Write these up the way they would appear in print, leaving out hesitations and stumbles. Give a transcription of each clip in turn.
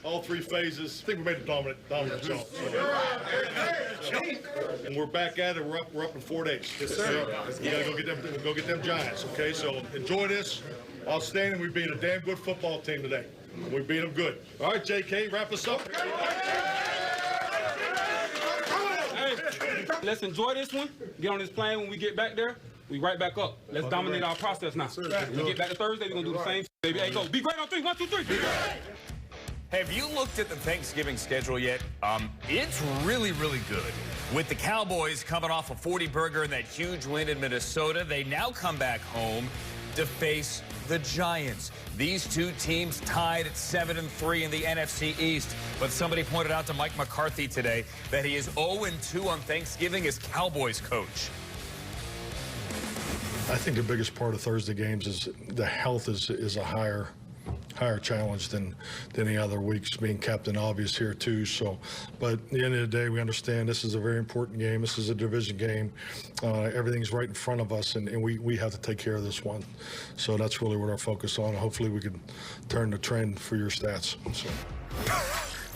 all three phases. I think we made a dominant jump. And we're back at it. We're up in 4 days. Yes, sir. We got to go get them Giants. Okay, so enjoy this. Outstanding. We beat a damn good football team today. We beat them good. All right, JK, wrap us up. Hey, let's enjoy this one. Get on this plane when we get back there. We right back up. Let's dominate our process now. When we get back to Thursday, we're going to do the same. Baby, hey, go. Be great on 3. 1, 2, 3. Be great. Have you looked at the Thanksgiving schedule yet? It's really, really good. With the Cowboys coming off a 40-burger and that huge win in Minnesota, they now come back home to face the Giants. These two teams tied at 7-3 in the NFC East. But somebody pointed out to Mike McCarthy today that he is 0-2 on Thanksgiving as Cowboys coach. I think the biggest part of Thursday games is the health is a higher challenge than any other weeks, being Captain Obvious here too. So, but at the end of the day, we understand this is a very important game. This is a division game. Everything's right in front of us, and we have to take care of this one. So that's really what our focus on. Hopefully we can turn the trend for your stats. So.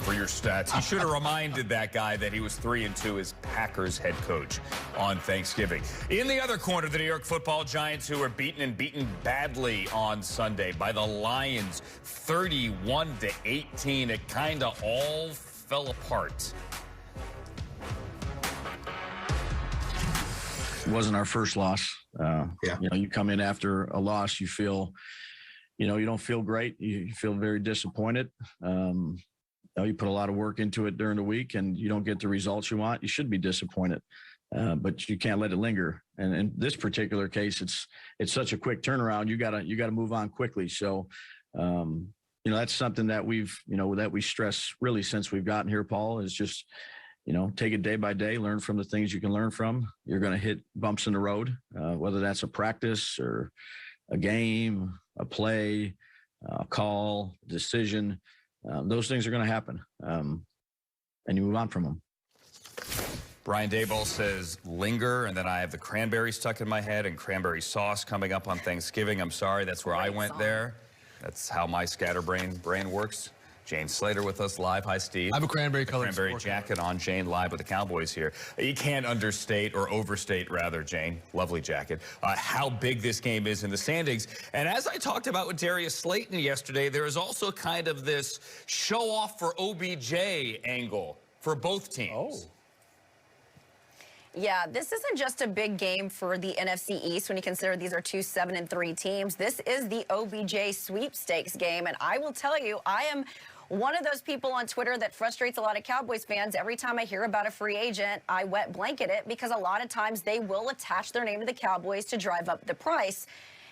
For your stats. He should have reminded that guy that he was 3-2 as Packers head coach on Thanksgiving. In the other corner, the New York Football Giants, who were beaten badly on Sunday by the Lions, 31-18. It kind of all fell apart. It wasn't our first loss. You come in after a loss, you feel, you don't feel great. You feel very disappointed. You put a lot of work into it during the week and you don't get the results you want. You should be disappointed, but you can't let it linger. And in this particular case, it's such a quick turnaround. You gotta move on quickly. So, that's something that that we stress really since we've gotten here, Paul, is just, take it day by day, learn from the things you can learn from. You're going to hit bumps in the road, whether that's a practice or a game, a play, a call, decision. Those things are going to happen, and you move on from them. Brian Daboll says linger, and then I have the cranberry stuck in my head and cranberry sauce coming up on Thanksgiving. I'm sorry, that's where I went there. That's how my scatterbrain brain works. Jane Slater with us live. Hi, Steve. I have a cranberry jacket on. Jane live with the Cowboys here. You can't understate or overstate, rather, Jane, lovely jacket, how big this game is in the standings. And as I talked about with Darius Slayton yesterday, there is also kind of this show-off for OBJ angle for both teams. Oh. Yeah, this isn't just a big game for the NFC East when you consider these are two 7-3 teams. This is the OBJ sweepstakes game, and I will tell you, I am one of those people on Twitter that frustrates a lot of Cowboys fans. Every time I hear about a free agent, I wet blanket it because a lot of times they will attach their name to the Cowboys to drive up the price.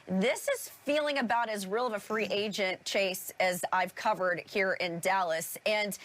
This is feeling about as real of a free agent chase as I've covered here in Dallas. And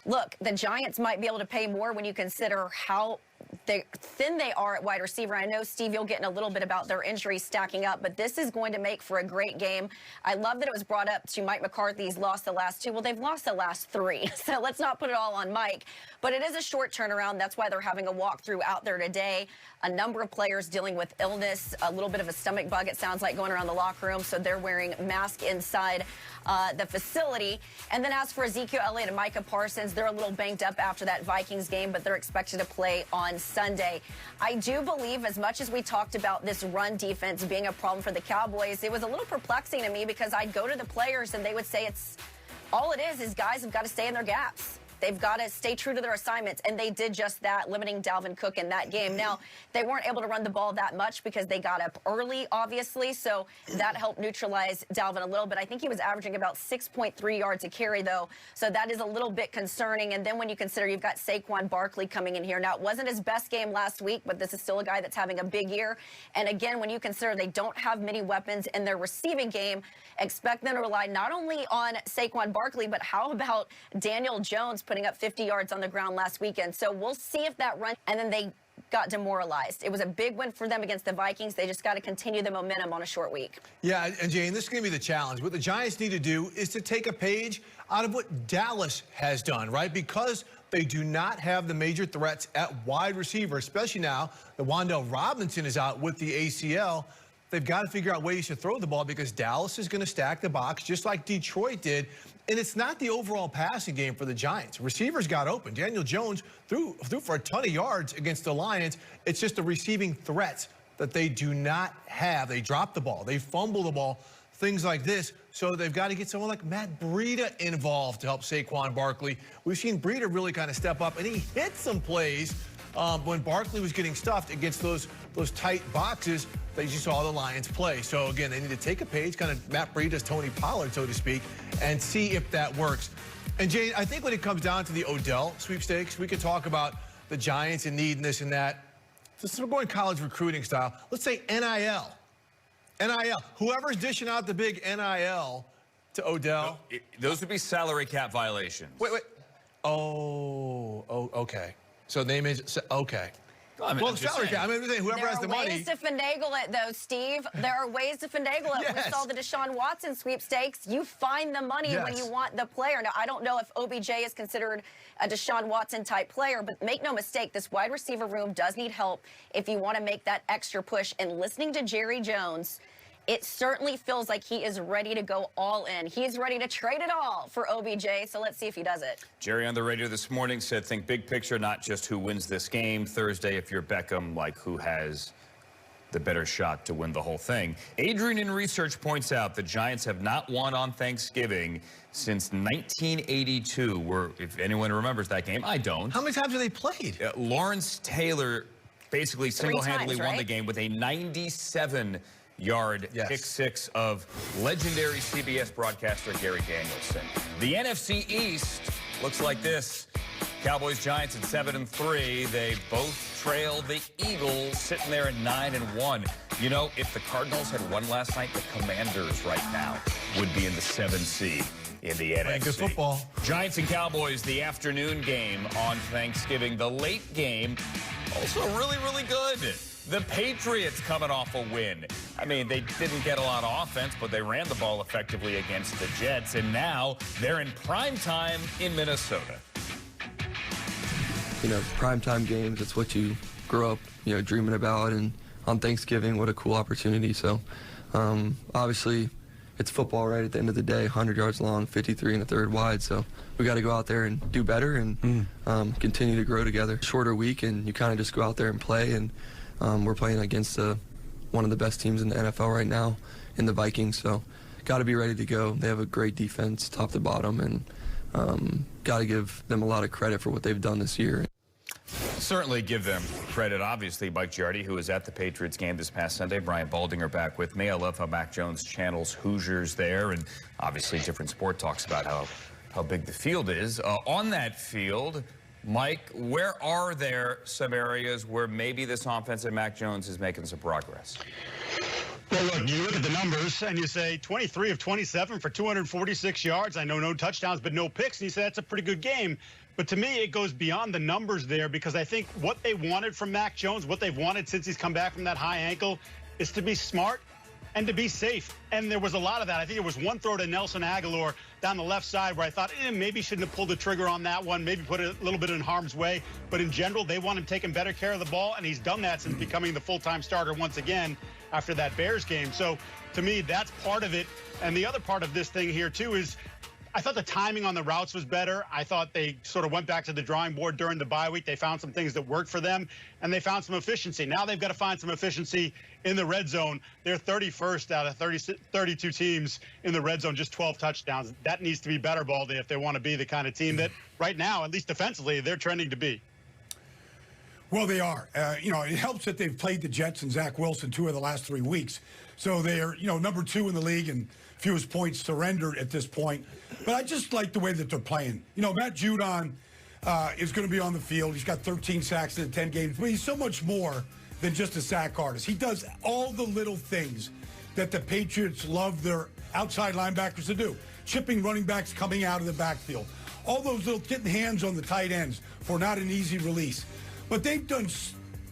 look, the Giants might be able to pay more when you consider how thin they are at wide receiver. I know, Steve, you'll get in a little bit about their injuries stacking up, but this is going to make for a great game. I love that it was brought up to Mike McCarthy's lost the last 2. Well, they've lost the last 3, so let's not put it all on Mike. But it is a short turnaround. That's why they're having a walkthrough out there today. A number of players dealing with illness, a little bit of a stomach bug, it sounds like, going around the locker room, so they're wearing masks inside the facility. And then as for Ezekiel Elliott and Micah Parsons, they're a little banged up after that Vikings game, but they're expected to play on Sunday. I do believe, as much as we talked about this run defense being a problem for the Cowboys, it was a little perplexing to me because I'd go to the players and they would say all it is guys have got to stay in their gaps. They've got to stay true to their assignments, and they did just that, limiting Dalvin Cook in that game. Now, they weren't able to run the ball that much because they got up early, obviously, so that helped neutralize Dalvin a little bit. I think he was averaging about 6.3 yards a carry, though, so that is a little bit concerning. And then when you consider you've got Saquon Barkley coming in here. Now, it wasn't his best game last week, but this is still a guy that's having a big year. And again, when you consider they don't have many weapons in their receiving game, expect them to rely not only on Saquon Barkley, but how about Daniel Jones putting up 50 yards on the ground last weekend. So we'll see if that run, and then they got demoralized. It was a big win for them against the Vikings. They just got to continue the momentum on a short week. Yeah, and Jane, this is going to be the challenge. What the Giants need to do is to take a page out of what Dallas has done, right? Because they do not have the major threats at wide receiver, especially now that Wan'Dale Robinson is out with the ACL. they've got to figure out ways to throw the ball because Dallas is going to stack the box just like Detroit did. And it's not the overall passing game for the Giants. Receivers got open. Daniel Jones threw for a ton of yards against the Lions. It's just the receiving threats that they do not have. They drop the ball. They fumble the ball, things like this. So they've got to get someone like Matt Breida involved to help Saquon Barkley. We've seen Breida really kind of step up, and he hit some plays when Barkley was getting stuffed against those tight boxes that you saw the Lions play. So again, they need to take a page, kind of Matt Breida's Tony Pollard, so to speak, and see if that works. And Jay, I think when it comes down to the Odell sweepstakes, we could talk about the Giants and need and this and that. Since we're going college recruiting style, let's say NIL. NIL. Whoever's dishing out the big NIL to Odell. No, those would be salary cap violations. Wait. Oh, okay. So name is, okay. Well, salary cap. I'm saying whoever has the money. There are ways to finagle it, though, Steve. There are ways to finagle it. Yes. We saw the Deshaun Watson sweepstakes. You find the money when you want the player. Now, I don't know if OBJ is considered a Deshaun Watson-type player, but make no mistake, this wide receiver room does need help if you want to make that extra push. And listening to Jerry Jones, it certainly feels like he is ready to go all in. He's ready to trade it all for OBJ, so let's see if he does it. Jerry on the radio this morning said, think big picture, not just who wins this game. Thursday, if you're Beckham, like who has the better shot to win the whole thing. Adrian in research points out the Giants have not won on Thanksgiving since 1982, where, if anyone remembers that game, I don't. How many times have they played? Lawrence Taylor basically single-handedly won the game with a 97-yard kick six of legendary CBS broadcaster Gary Danielson. The NFC East looks like this. Cowboys, Giants at 7-3. They both trail the Eagles, sitting there at 9-1. You know, if the Cardinals had won last night, the Commanders right now would be in the 7th seed in the NFC. Good football. Giants and Cowboys, the afternoon game on Thanksgiving. The late game, also really, really good. The Patriots coming off a win. I mean, they didn't get a lot of offense, but they ran the ball effectively against the Jets, and now they're in prime time in Minnesota. You know, primetime games, it's what you grow up, you know, dreaming about, and on Thanksgiving, what a cool opportunity. So, obviously, it's football, right? At the end of the day, 100 yards long, 53 and a third wide. So we got to go out there and do better and continue to grow together. Shorter week, and you kind of just go out there and play, and we're playing against one of the best teams in the NFL right now in the Vikings. So got to be ready to go. They have a great defense, top to bottom, and got to give them a lot of credit for what they've done this year. Certainly give them credit. Obviously, Mike Giardi, who was at the Patriots game this past Sunday. Brian Baldinger back with me. I love how Mac Jones channels Hoosiers there, and obviously different sport talks about how big the field is. On that field, Mike, where are there some areas where maybe this offense and Mac Jones is making some progress? Well, look, you look at the numbers and you say 23 of 27 for 246 yards. I know no touchdowns, but no picks. And you say that's a pretty good game. But to me, it goes beyond the numbers there because I think what they wanted from Mac Jones, what they've wanted since he's come back from that high ankle, is to be smart and to be safe. And there was a lot of that. I think there was one throw to Nelson Aguilar down the left side where I thought, maybe shouldn't have pulled the trigger on that one, maybe put it a little bit in harm's way. But in general, they want him taking better care of the ball, and he's done that since becoming the full-time starter once again after that Bears game. So to me, that's part of it. And the other part of this thing here, too, is I thought the timing on the routes was better. I thought they sort of went back to the drawing board during the bye week. They found some things that worked for them, and they found some efficiency. Now they've got to find some efficiency in the red zone. They're 31st out of 32 teams in the red zone, just 12 touchdowns. That needs to be better, Baldy, if they want to be the kind of team that right now, at least defensively, they're trending to be. Well, they are. You know, it helps that they've played the Jets and Zach Wilson 2 of the last 3 weeks. So they're, you know, number 2 in the league and fewest points surrendered at this point. But I just like the way that they're playing. You know, Matt Judon is going to be on the field. He's got 13 sacks in 10 games. But he's so much more than just a sack artist. He does all the little things that the Patriots love their outside linebackers to do. Chipping running backs coming out of the backfield. All those little getting hands on the tight ends for not an easy release. But they've done,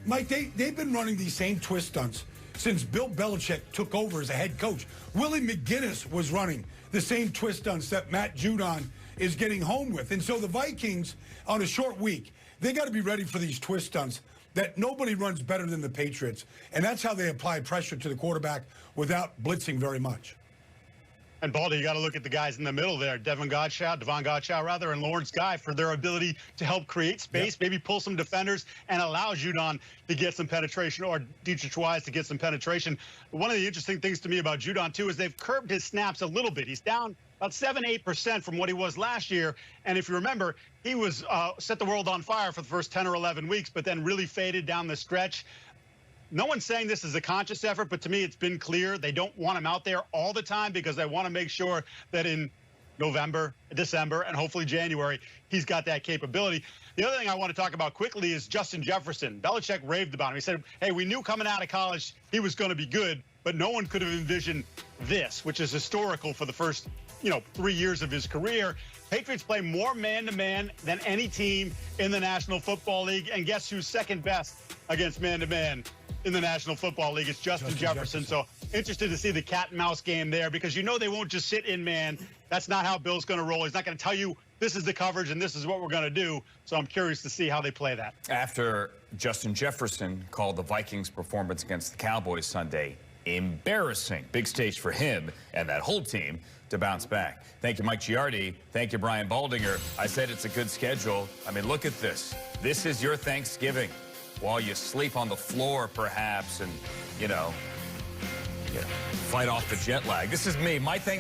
Mike, they've been running these same twist stunts since Bill Belichick took over as a head coach. Willie McGinnis was running the same twist stunts that Matt Judon is getting home with. And so the Vikings, on a short week, they got to be ready for these twist stunts. that nobody runs better than the Patriots, and that's how they apply pressure to the quarterback without blitzing very much. And Baldy, you got to look at the guys in the middle there, Devon Godchaux, and Lawrence Guy for their ability to help create space, maybe pull some defenders and allow Judon to get some penetration or Dietrich Wise to get some penetration. One of the interesting things to me about Judon, too, is they've curbed his snaps a little bit. He's down about 7-8% from what he was last year. And if you remember, he was set the world on fire for the first 10 or 11 weeks, but then really faded down the stretch. No one's saying this is a conscious effort, but to me, it's been clear they don't want him out there all the time because they want to make sure that in November, December, and hopefully January, he's got that capability. The other thing I want to talk about quickly is Justin Jefferson. Belichick raved about him. He said, hey, we knew coming out of college he was going to be good, but no one could have envisioned this, which is historical for the first, 3 years of his career. Patriots play more man-to-man than any team in the National Football League, and guess who's second best against man-to-man in the National Football League? It's Justin Jefferson. So interested to see the cat and mouse game there because they won't just sit in man. That's not how Bill's going to roll. He's not going to tell you this is the coverage and this is what we're going to do. So I'm curious to see how they play that. After Justin Jefferson called the Vikings' performance against the Cowboys Sunday embarrassing. Big stage for him and that whole team to bounce back. Thank you, Mike Giardi. Thank you, Brian Baldinger. I said it's a good schedule. I mean, look at this. This is your Thanksgiving. While you sleep on the floor, perhaps, and, fight off the jet lag. This is me. My